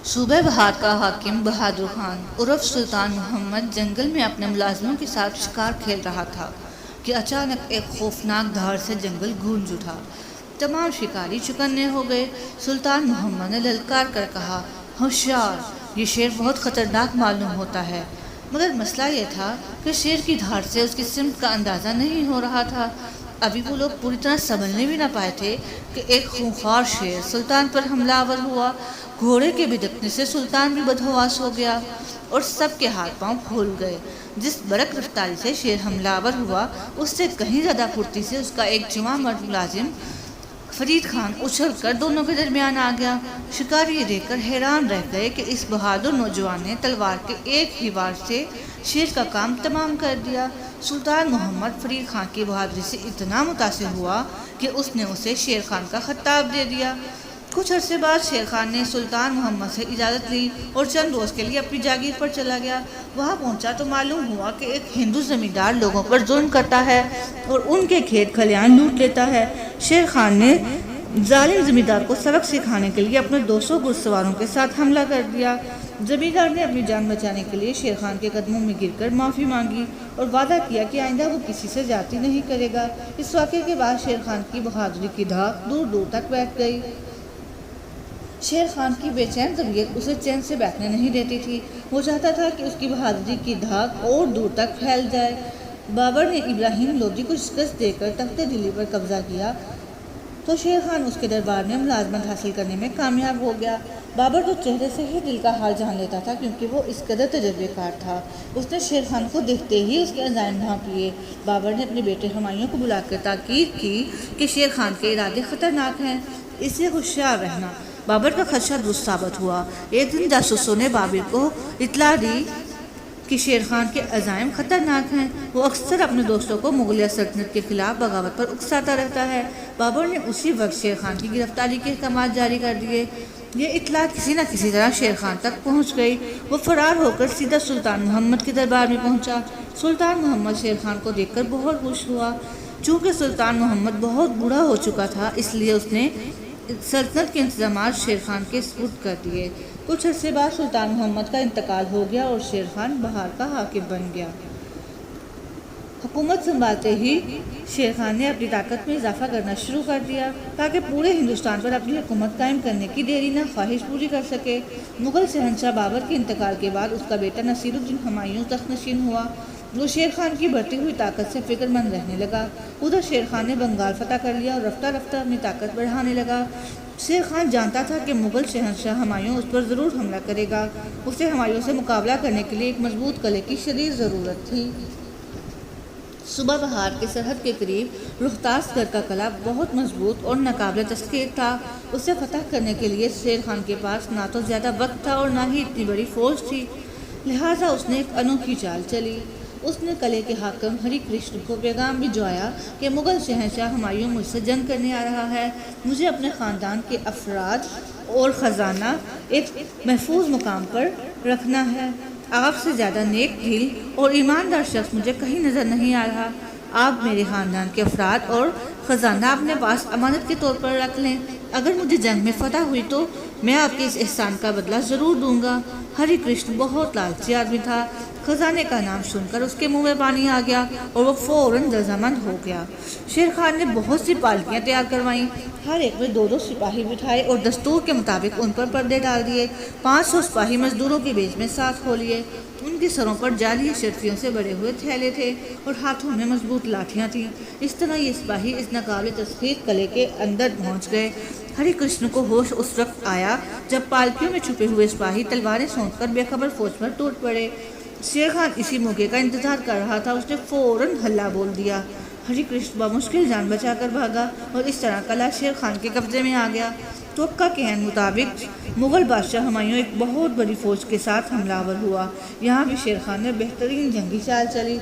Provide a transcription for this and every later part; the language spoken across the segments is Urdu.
صوبہ بہار کا حاکم بہادر خان عرف سلطان محمد جنگل میں اپنے ملازموں کے ساتھ شکار کھیل رہا تھا کہ اچانک ایک خوفناک دھاڑ سے جنگل گونج اٹھا۔ تمام شکاری چکنے ہو گئے۔ سلطان محمد نے للکار کر کہا، ہوشیار، یہ شیر بہت خطرناک معلوم ہوتا ہے۔ مگر مسئلہ یہ تھا کہ شیر کی دھاڑ سے اس کی سمت کا اندازہ نہیں ہو رہا تھا۔ ابھی وہ لوگ پوری طرح سنبھلنے بھی نہ پائے تھے کہ ایک خونخوار شیر سلطان پر حملہ آور ہوا۔ گھوڑے کے بدکنے سے سلطان بھی بدحواس ہو گیا اور سب کے ہاتھ پاؤں پھول گئے۔ جس برق رفتاری سے شیر حملہ آور ہوا، اس سے کہیں زیادہ پھرتی سے اس کا ایک جوان مرد ملازم فرید خان اچھل کر دونوں کے درمیان آ گیا۔ شکاری یہ دیکھ کر حیران رہ گئے کہ اس بہادر نوجوان نے تلوار کے ایک ہی وار سے شیر کا کام تمام کر دیا۔ سلطان محمد فرید خان کی بہادری سے اتنا متاثر ہوا کہ اس نے اسے شیر خان کا خطاب دے دیا۔ کچھ عرصے بعد شیر خان نے سلطان محمد سے اجازت لی اور چند روز کے لیے اپنی جاگیر پر چلا گیا۔ وہاں پہنچا تو معلوم ہوا کہ ایک ہندو زمیندار لوگوں پر ظلم کرتا ہے اور ان کے کھیت کھلیان لوٹ لیتا ہے۔ شیر خان نے ظالم زمیندار کو سبق سکھانے کے لیے اپنے 200 گھڑسواروں کے ساتھ حملہ کر دیا۔ زمیندار نے اپنی جان بچانے کے لیے شیر خان کے قدموں میں گر کر معافی مانگی اور وعدہ کیا کہ آئندہ وہ کسی سے زیادتی نہیں کرے گا۔ اس واقعے کے بعد شیر خان کی بہادری کی دھاک دور دور تک بیٹھ گئی۔ شیر خان کی بے چین طبیعت اسے چین سے بیٹھنے نہیں دیتی تھی۔ وہ چاہتا تھا کہ اس کی بہادری کی دھاک اور دور تک پھیل جائے۔ بابر نے ابراہیم لودھی کو شکست دے کر تخت دلی پر قبضہ کیا تو شیر خان اس کے دربار میں ملازمت حاصل کرنے میں کامیاب ہو گیا۔ بابر تو چہرے سے ہی دل کا حال جان لیتا تھا کیونکہ وہ اس قدر تجربے کار تھا۔ اس نے شیر خان کو دیکھتے ہی اس کے عزائم بھانپ لیے۔ بابر نے اپنے بیٹے ہمایوں کو بلا کر تاکید کی کہ شیر خان کے ارادے خطرناک ہیں، اس سے ہوشیار رہنا۔ بابر کا خدشہ درست ثابت ہوا۔ ایک دن جاسوسوں نے بابر کو اطلاع دی کہ شیر خان کے عزائم خطرناک ہیں۔ وہ اکثر اپنے دوستوں کو مغلیہ سلطنت کے خلاف بغاوت پر اکساتا رہتا ہے۔ بابر نے اسی وقت شیر خان کی گرفتاری کے احکامات جاری کر دیے۔ یہ اطلاع کسی نہ کسی طرح شیر خان تک پہنچ گئی۔ وہ فرار ہو کر سیدھا سلطان محمد کے دربار میں پہنچا۔ سلطان محمد شیر خان کو دیکھ کر بہت خوش ہوا۔ چونکہ سلطان محمد بہت بوڑھا ہو چکا تھا، اس لیے اس نے سلطنت کے انتظامات شیر خان کے سپرد کر دیے۔ کچھ عرصے بعد سلطان محمد کا انتقال ہو گیا اور شیر خان بہار کا حاکم بن گیا۔ حکومت سنبھالتے ہی شیر خان نے اپنی طاقت میں اضافہ کرنا شروع کر دیا تاکہ پورے ہندوستان پر اپنی حکومت قائم کرنے کی دیری نہ خواہش پوری کر سکے۔ مغل شہنشاہ بابر کے انتقال کے بعد اس کا بیٹا نصیر الدین ہمایوں تخت نشین ہوا۔ وہ شیر خان کی بڑھتی ہوئی طاقت سے فکر مند رہنے لگا۔ ادھر شیر خان نے بنگال فتح کر لیا اور رفتہ رفتہ اپنی طاقت بڑھانے لگا۔ شیر خان جانتا تھا کہ مغل شہنشاہ ہمایوں اس پر ضرور حملہ کرے گا۔ اسے ہمایوں سے مقابلہ کرنے کے لیے ایک مضبوط قلعے کی شدید ضرورت تھی۔ صوبہ بہار کے سرحد کے قریب روہتاس گڑھ کا قلعہ بہت مضبوط اور ناقابل تسخیر تھا۔ اسے فتح کرنے کے لیے شیر خان کے پاس نہ تو زیادہ وقت تھا اور نہ ہی اتنی بڑی فوج تھی، لہٰذا اس نے ایک انوکھی چال چلی۔ اس نے قلعے کے حاکم ہری کرشن کو پیغام بھجوایا کہ مغل شہنشاہ ہمایوں مجھ سے جنگ کرنے آ رہا ہے۔ مجھے اپنے خاندان کے افراد اور خزانہ ایک محفوظ مقام پر رکھنا ہے۔ آپ سے زیادہ نیک دل اور ایماندار شخص مجھے کہیں نظر نہیں آ رہا۔ آپ میرے خاندان کے افراد اور خزانہ اپنے پاس امانت کے طور پر رکھ لیں۔ اگر مجھے جنگ میں فتح ہوئی تو میں آپ کے اس احسان کا بدلہ ضرور دوں گا۔ ہری کرشن بہت لالچی آدمی تھا۔ خزانے کا نام سن کر اس کے منہ میں پانی آ گیا اور وہ فوراً رضامند ہو گیا۔ شیر خان نے بہت سی پالکیاں تیار کروائیں، ہر ایک میں 2 سپاہی بٹھائے اور دستور کے مطابق ان پر پردے ڈال دیے۔ 500 سپاہی مزدوروں کے بیچ میں ساتھ ہو لیے۔ ان کے سروں پر جعلی اشرفیوں سے بڑے ہوئے تھیلے تھے اور ہاتھوں میں مضبوط لاٹھیاں تھیں۔ اس طرح یہ سپاہی اس ناقابل تسخیر قلعے کے اندر پہنچ گئے۔ ہری کرشن کو ہوش اس وقت آیا جب پالکیوں میں چھپے ہوئے سپاہی تلواریں سونت کر بے خبر فوج پر ٹوٹ پڑے۔ شیر خان اسی موقع کا انتظار کر رہا تھا۔ اس نے فوراً ہلہ بول دیا۔ ہری کرشن بمشکل جان بچا کر بھاگا اور اس طرح قلعہ شیر خان کے قبضے میں آ گیا۔ توقع کے عین مطابق مغل بادشاہ ہمایوں ایک بہت بڑی فوج کے ساتھ حملہ آور ہوا۔ یہاں بھی شیر خان نے بہترین جنگی چال چلی۔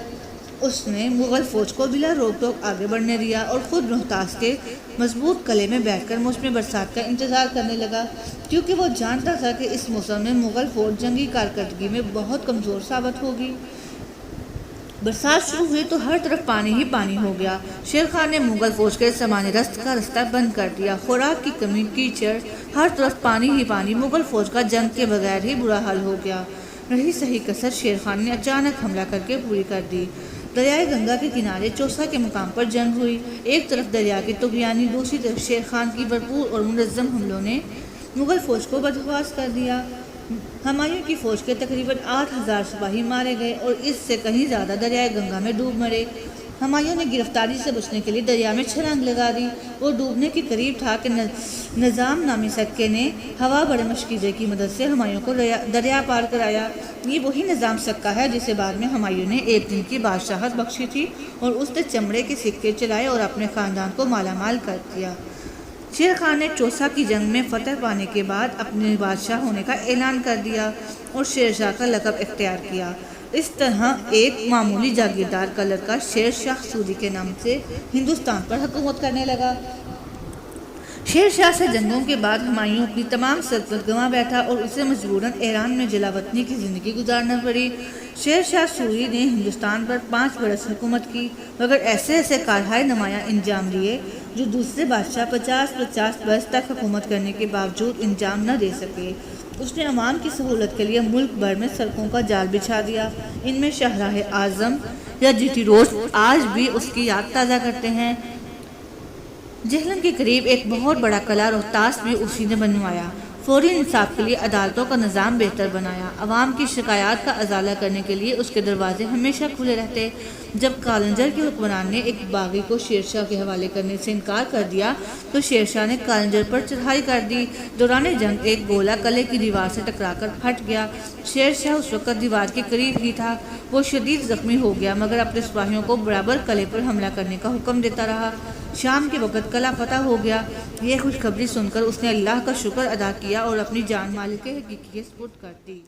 اس نے مغل فوج کو بلا روک ٹوک آگے بڑھنے دیا اور خود روہتاس کے مضبوط قلعے میں بیٹھ کر موسم برسات کا انتظار کرنے لگا، کیونکہ وہ جانتا تھا کہ اس موسم میں مغل فوج جنگی کارکردگی میں بہت کمزور ثابت ہوگی۔ برسات شروع ہوئی تو ہر طرف پانی ہی پانی ہو گیا۔ شیر خان نے مغل فوج کے سامان رست کا رستہ بند کر دیا۔ خوراک کی کمی، کیچڑ، ہر طرف پانی ہی پانی، مغل فوج کا جنگ کے بغیر ہی برا حال ہو گیا۔ رہی صحیح کسر شیر خان نے اچانک حملہ کر کے پوری کر دی۔ دریائے گنگا کے کنارے چوسا کے مقام پر جنگ ہوئی۔ ایک طرف دریا کے طغیانی، دوسری طرف شیر خان کی بھرپور اور منظم حملوں نے مغل فوج کو بدحواس کر دیا۔ ہمایوں کی فوج کے تقریباً 8,000 سپاہی مارے گئے اور اس سے کہیں زیادہ دریائے گنگا میں ڈوب مرے۔ ہمایوں نے گرفتاری سے بچنے کے لیے دریا میں چھلانگ لگا دی۔ وہ ڈوبنے کے قریب تھا کہ نظام نامی سکے نے ہوا بڑے مشکیزے کی مدد سے ہمایوں کو دریا پار کرایا۔ یہ وہی نظام سکہ ہے جسے بعد میں ہمایوں نے ایک دن کی بادشاہت بخشی تھی اور اس نے چمڑے کے سکے چلائے اور اپنے خاندان کو مالا مال کر دیا۔ شیر خان نے چوسا کی جنگ میں فتح پانے کے بعد اپنے بادشاہ ہونے کا اعلان کر دیا اور شیر شاہ کا لقب اختیار کیا۔ اس طرح ایک معمولی جاگیردار کا لڑکا شیر شاہ سوری کے نام سے ہندوستان پر حکومت کرنے لگا۔ شیر شاہ سے جنگوں کے بعد ہمایوں اپنی تمام سلطنت گنوا بیٹھا اور اسے مجبوراً ایران میں جلا وطنی کی زندگی گزارنا پڑی۔ شیر شاہ سوری نے ہندوستان پر 5 برس حکومت کی، مگر ایسے کارہائے نمایاں انجام دیے جو دوسرے بادشاہ 50 برس تک حکومت کرنے کے باوجود انجام نہ دے سکے۔ اس نے عوام کی سہولت کے لیے ملک بھر میں سڑکوں کا جال بچھا دیا۔ ان میں شاہراہ اعظم یا جی ٹی روڈ آج بھی اس کی یاد تازہ کرتے ہیں۔ جہلم کے قریب ایک بہت بڑا قلعہ روہتاس بھی اسی نے بنوایا۔ فوری انصاف کے لیے عدالتوں کا نظام بہتر بنایا۔ عوام کی شکایات کا ازالہ کرنے کے لیے اس کے دروازے ہمیشہ کھلے رہتے۔ جب کالنجر کے حکمران نے ایک باغی کو شیر شاہ کے حوالے کرنے سے انکار کر دیا تو شیر شاہ نے کالنجر پر چڑھائی کر دی۔ دوران جنگ ایک گولہ قلعے کی دیوار سے ٹکرا کر پھٹ گیا۔ شیر شاہ اس وقت دیوار کے قریب ہی تھا۔ وہ شدید زخمی ہو گیا مگر اپنے سپاہیوں کو برابر قلعے پر حملہ کرنے کا حکم دیتا رہا۔ شام کے وقت قلعہ فتح ہو گیا۔ یہ خوشخبری سن کر اس نے اللہ کا شکر ادا کیا اور اپنی جان مالک حقیقی کے سپرد کر دی۔